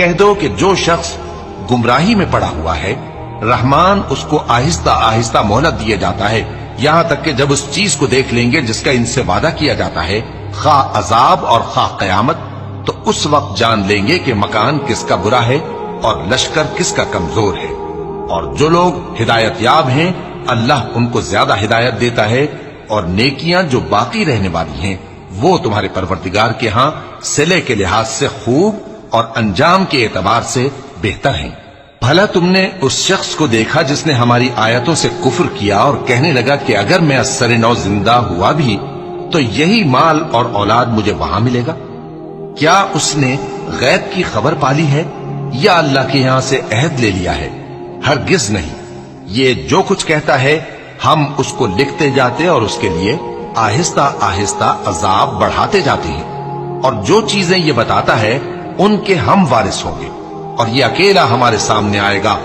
کہہ دو کہ جو شخص گمراہی میں پڑا ہوا ہے رحمان اس کو آہستہ آہستہ مہلت دیے جاتا ہے، یہاں تک کہ جب اس چیز کو دیکھ لیں گے جس کا ان سے وعدہ کیا جاتا ہے، خواہ عذاب اور خواہ قیامت، تو اس وقت جان لیں گے کہ مکان کس کا برا ہے اور لشکر کس کا کمزور ہے۔ اور جو لوگ ہدایت یاب ہیں اللہ ان کو زیادہ ہدایت دیتا ہے، اور نیکیاں جو باقی رہنے والی ہیں وہ تمہارے پروردگار کے ہاں صلے کے لحاظ سے خوب اور انجام کے اعتبار سے بہتر ہیں۔ بھلا تم نے اس شخص کو دیکھا جس نے ہماری آیتوں سے کفر کیا اور کہنے لگا کہ اگر میں از سر نو زندہ ہوا بھی تو یہی مال اور اولاد مجھے وہاں ملے گا؟ کیا اس نے غیب کی خبر پالی ہے یا اللہ کے یہاں سے عہد لے لیا ہے؟ ہرگز نہیں، یہ جو کچھ کہتا ہے ہم اس کو لکھتے جاتے اور اس کے لیے آہستہ آہستہ عذاب بڑھاتے جاتے ہیں، اور جو چیزیں یہ بتاتا ہے ان کے ہم وارث ہوں گے، اور یہ اکیلا ہمارے سامنے آئے گا